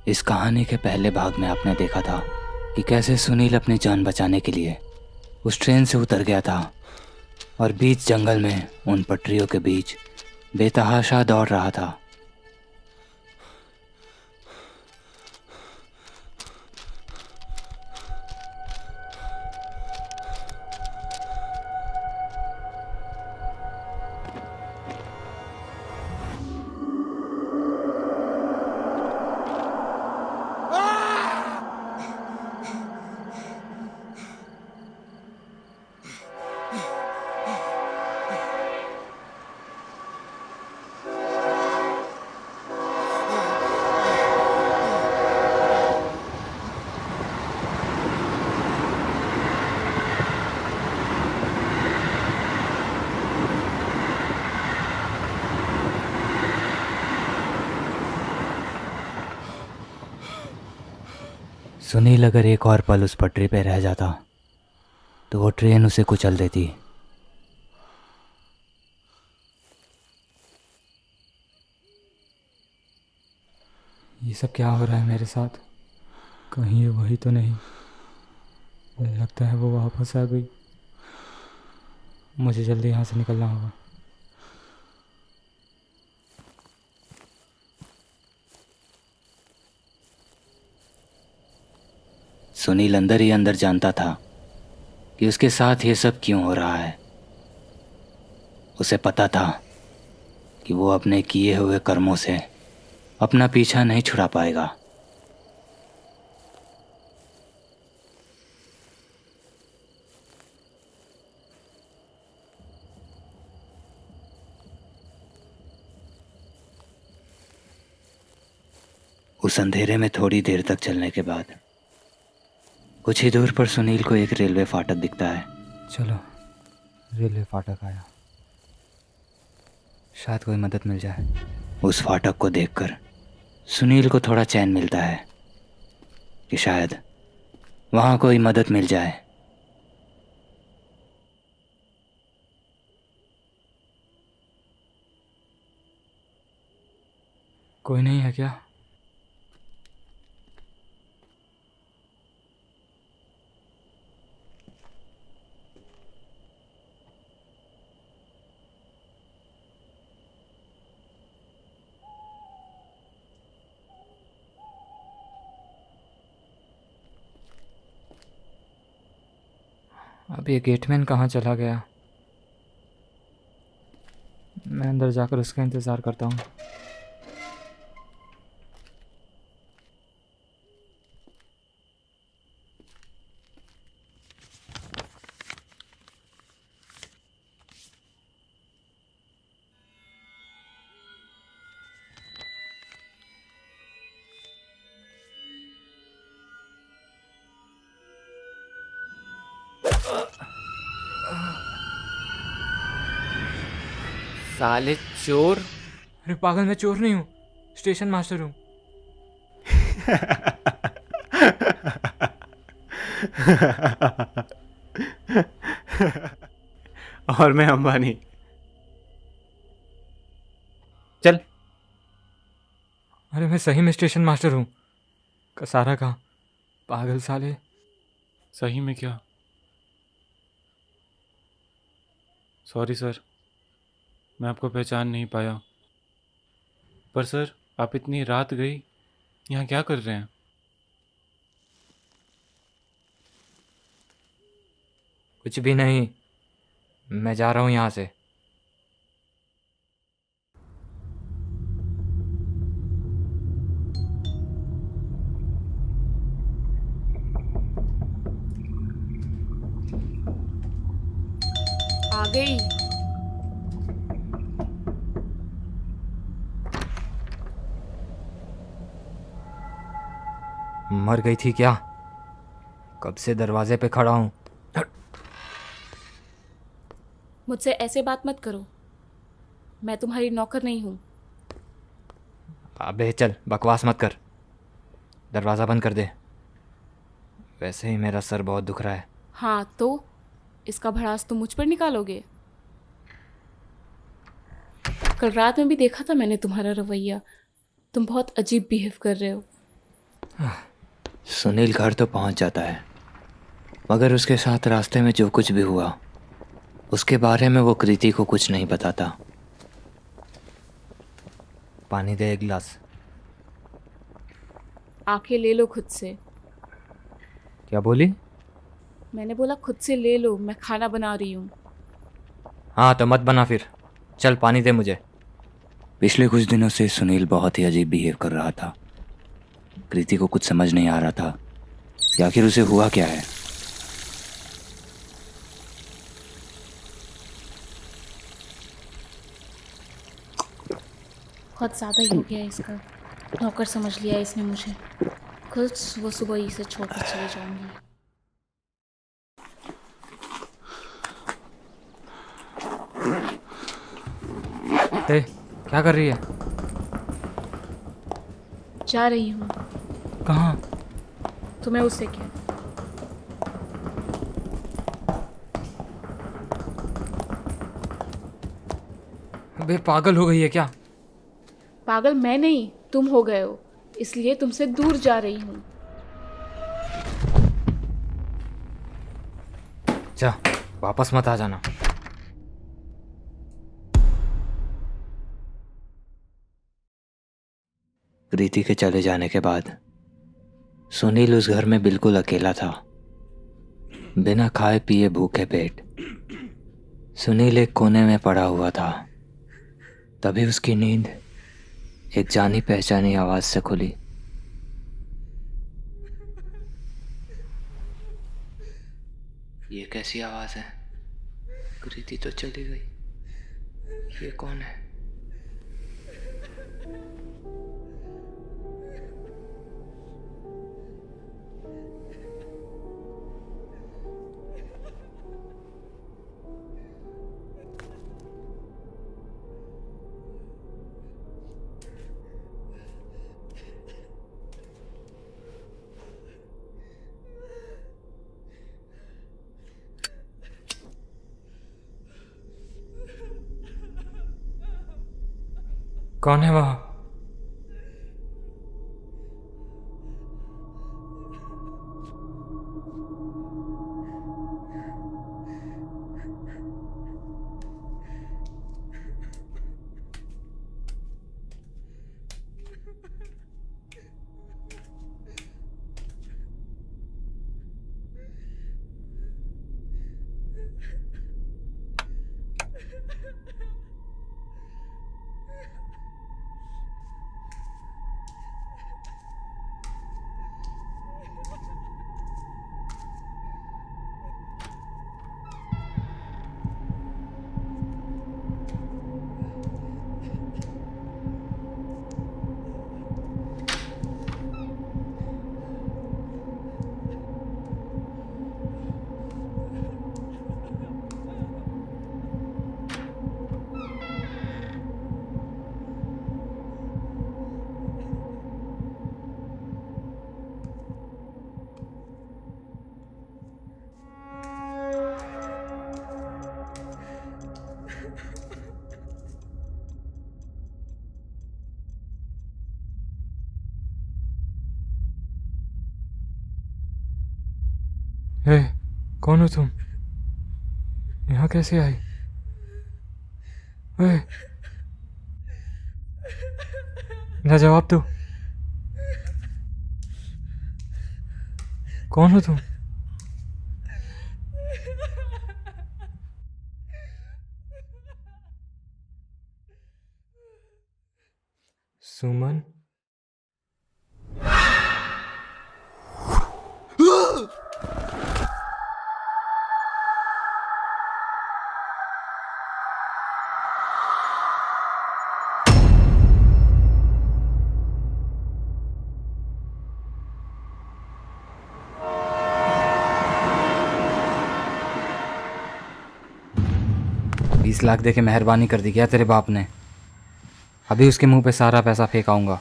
इस कहानी के पहले भाग में आपने देखा था कि कैसे सुनील अपनी जान बचाने के लिए उस ट्रेन से उतर गया था और बीच जंगल में उन पटरियों के बीच बेतहाशा दौड़ रहा था। सुनील अगर एक और पल उस पटरी पे रह जाता तो वो ट्रेन उसे कुचल देती। ये सब क्या हो रहा है मेरे साथ? कहीं ये वही तो नहीं? लगता है वो वापस आ गई। मुझे जल्दी यहाँ से निकलना होगा। सुनील अंदर ही अंदर जानता था कि उसके साथ ये सब क्यों हो रहा है। उसे पता था कि वो अपने किए हुए कर्मों से अपना पीछा नहीं छुड़ा पाएगा। उस अंधेरे में थोड़ी देर तक चलने के बाद कुछ ही दूर पर सुनील को एक रेलवे फाटक दिखता है। चलो, रेलवे फाटक आया। शायद कोई मदद मिल जाए। उस फाटक को देखकर सुनील को थोड़ा चैन मिलता है कि शायद वहाँ कोई मदद मिल जाए। कोई नहीं है क्या? अब ये गेटमैन कहाँ चला गया? मैं अंदर जाकर उसका इंतज़ार करता हूँ। साले चोर। अरे पागल, मैं चोर नहीं हूँ, स्टेशन मास्टर हूँ। और मैं अंबानी। चल। अरे मैं सही में स्टेशन मास्टर हूँ। कसारा कहाँ? पागल साले। सही में क्या? सॉरी सर, मैं आपको पहचान नहीं पाया। पर सर, आप इतनी रात गई यहाँ क्या कर रहे हैं? कुछ भी नहीं, मैं जा रहा हूँ यहाँ से। आ गई। मर गई थी क्या? कब से दरवाजे पे खड़ा हूँ। मुझसे ऐसे बात मत करो, मैं तुम्हारी नौकर नहीं हूँ। अबे चल, बकवास मत कर। दरवाज़ा बंद कर दे। वैसे ही मेरा सर बहुत दुख रहा है। हाँ तो इसका भड़ास तुम मुझ पर निकालोगे? कल रात में भी देखा था मैंने तुम्हारा रवैया। तुम बहुत अजीब बिहेव कर रहे हो। सुनील घर तो पहुंच जाता है, मगर उसके साथ रास्ते में जो कुछ भी हुआ उसके बारे में वो कृति को कुछ नहीं बताता। पानी दे एक गिलास। आके ले लो खुद से। क्या बोली? मैंने बोला खुद से ले लो, मैं खाना बना रही हूँ। हाँ तो मत बना फिर, चल पानी दे मुझे। पिछले कुछ दिनों से सुनील बहुत ही अजीब बिहेव कर रहा था। कृति को कुछ समझ नहीं आ रहा था कि आखिर उसे हुआ क्या है। बहुत ज़्यादा ही हो गया है इसका। नौकर समझ लिया इसने मुझे। कल सुबह सुबह ही इसे छोड़कर चले जाऊंगी। ए, क्या कर रही है? जा रही हूँ। कहाँ? तुम्हें उससे क्या? बे पागल हो गई है क्या? पागल मैं नहीं, तुम हो गए हो, इसलिए तुमसे दूर जा रही हूँ। जा, वापस मत आ जाना। कृति के चले जाने के बाद सुनील उस घर में बिल्कुल अकेला था, बिना खाए पिए भूखे पेट। सुनील एक कोने में पड़ा हुआ था। तभी उसकी नींद एक जानी पहचानी आवाज से खुली। ये कैसी आवाज है? कृति तो चली गई, ये कौन है? कौन है वहाँ? ए, कौन हो तुम? यहाँ कैसे आई? ए, मेरा जवाब दो। कौन हो तुम? सुमन? बीस लाख दे के मेहरबानी कर दी क्या तेरे बाप ने? अभी उसके मुंह पे सारा पैसा फेंकाऊंगा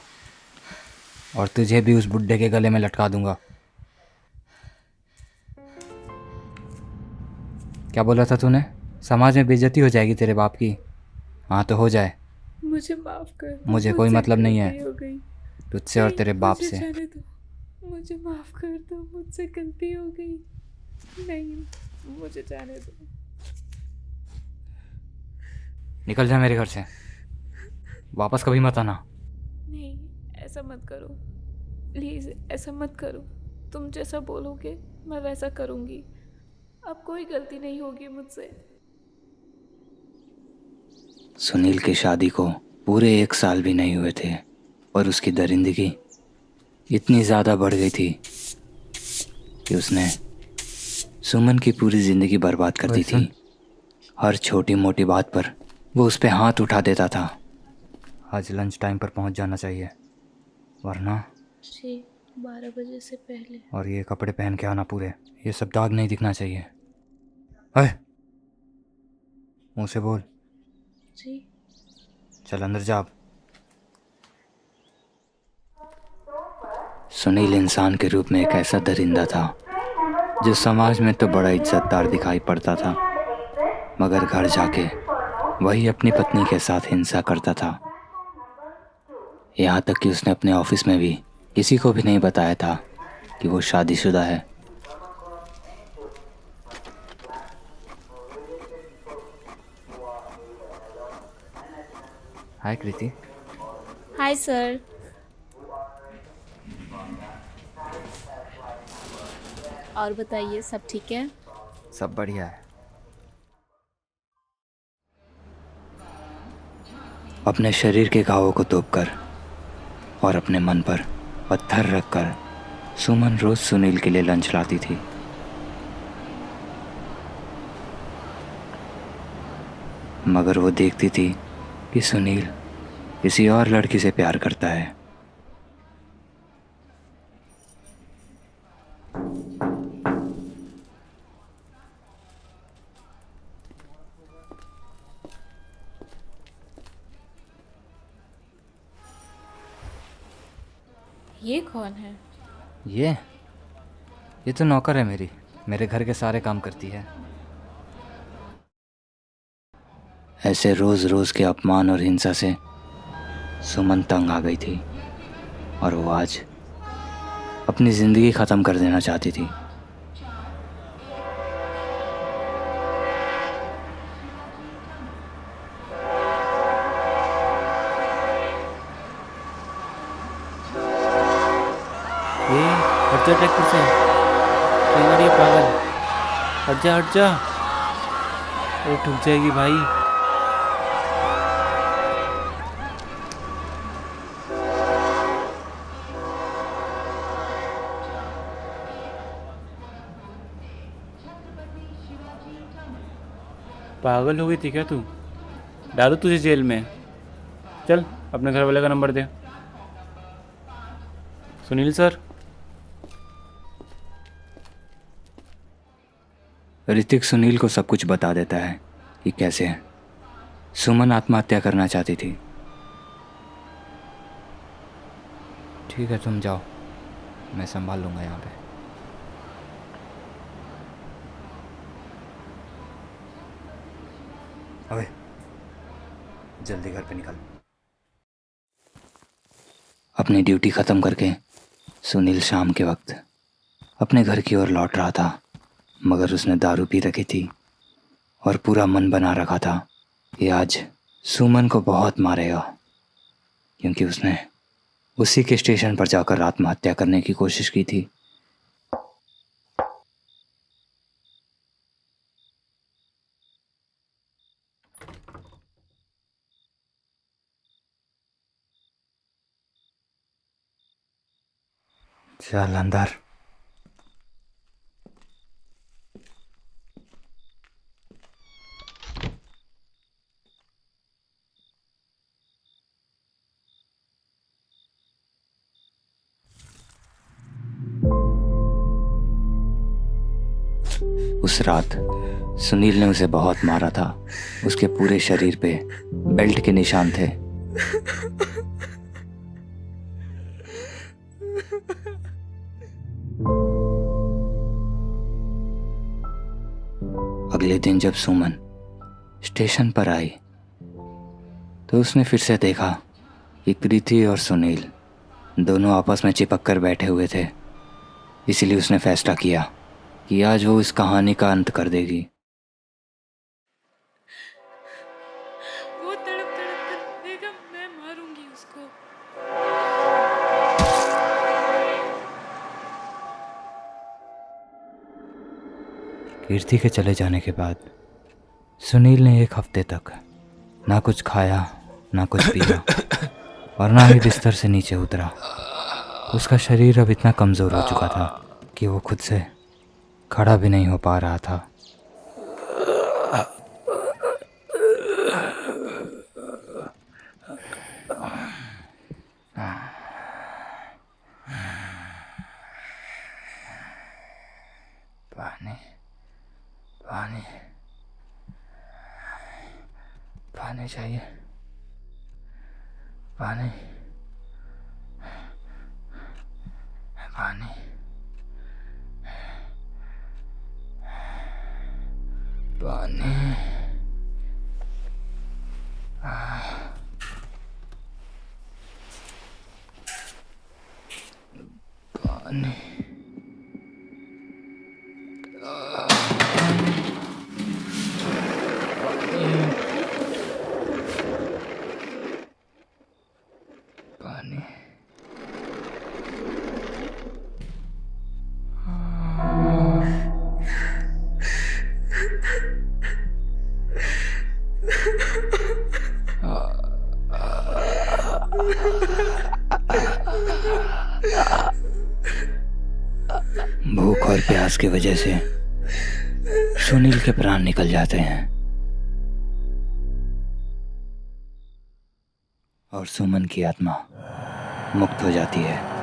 और तुझे भी उस बुड्ढे के गले में लटका दूंगा। क्या बोला था तूने? समाज में बेइज्जती हो जाएगी तेरे बाप की। हाँ तो हो जाए, मुझे माफ कर दो, मुझे कोई मुझसे मतलब नहीं है गलती हो गई। तुझसे और तेरे बाप मुझे से। जाने दो। मुझे माफ़ कर दो, मुझसे गलती हो गई। नहीं, मुझे जाने दो। निकल जा मेरे घर से, वापस कभी मत आना। नहीं, ऐसा मत करो, प्लीज़ ऐसा मत करो। तुम जैसा बोलोगे मैं वैसा करूँगी। अब कोई गलती नहीं होगी मुझसे। सुनील की शादी को पूरे 1 साल भी नहीं हुए थे और उसकी दरिंदगी इतनी ज़्यादा बढ़ गई थी कि उसने सुमन की पूरी ज़िंदगी बर्बाद कर दी थी। हर छोटी मोटी बात पर वो उस पर हाथ उठा देता था। आज लंच टाइम पर पहुंच जाना चाहिए, वरना। जी, 12 बजे से पहले। और ये कपड़े पहन के आना पूरे, ये सब दाग नहीं दिखना चाहिए। अरे मुँह से बोल। जी। चल अंदर जा अब। सुनील इंसान के रूप में एक ऐसा दरिंदा था जो समाज में तो बड़ा इज्जतदार दिखाई पड़ता था, मगर घर जाके वही अपनी पत्नी के साथ हिंसा करता था। यहाँ तक कि उसने अपने ऑफिस में भी किसी को भी नहीं बताया था कि वो शादीशुदा है। हाय कृति। Hi sir. और बताइए, सब ठीक है? सब बढ़िया है। अपने शरीर के घावों को तोपकर और अपने मन पर पत्थर रखकर सुमन रोज सुनील के लिए लंच लाती थी। मगर वो देखती थी कि सुनील किसी और लड़की से प्यार करता है। ये कौन है? ये तो नौकर है मेरी, मेरे घर के सारे काम करती है। ऐसे रोज रोज के अपमान और हिंसा से सुमन तंग आ गई थी और वो आज अपनी ज़िंदगी ख़त्म कर देना चाहती थी। ये हट जा ट्रैक्टर से, ट्रेन आ रही है पागल। हट जा हट जा, वो ठुक जाएगी भाई। पागल हो गई थी क्या तू? डालू तुझे जेल में। चल अपने घर वाले का नंबर दे। सुनील सर। ऋतिक सुनील को सब कुछ बता देता है कि कैसे सुमन आत्महत्या करना चाहती थी। ठीक है तुम जाओ, मैं संभाल लूँगा यहाँ पे। अबे जल्दी घर पे निकल। अपनी ड्यूटी ख़त्म करके सुनील शाम के वक्त अपने घर की ओर लौट रहा था, मगर उसने दारू पी रखी थी और पूरा मन बना रखा था कि आज सुमन को बहुत मारेगा, क्योंकि उसने उसी के स्टेशन पर जाकर आत्महत्या करने की कोशिश की थी। चल अंदर। उस रात सुनील ने उसे बहुत मारा था। उसके पूरे शरीर पे बेल्ट के निशान थे। अगले दिन जब सुमन स्टेशन पर आई तो उसने फिर से देखा कि कृति और सुनील दोनों आपस में चिपक कर बैठे हुए थे इसीलिए उसने फैसला किया कि आज वो इस कहानी का अंत कर देगी। वो तड़प तड़प कर देगा, मैं मारूंगी उसको। कीर्ति के चले जाने के बाद सुनील ने 1 हफ्ते तक ना कुछ खाया, ना कुछ पिया और ना ही बिस्तर से नीचे उतरा। उसका शरीर अब इतना कमज़ोर हो चुका था कि वो खुद से खड़ा भी नहीं हो पा रहा था। पानी पानी पानी चाहिए, पानी पानी पानी पानी पानी भूख और प्यास की वजह से सुनील के प्राण निकल जाते हैं और सुमन की आत्मा मुक्त हो जाती है।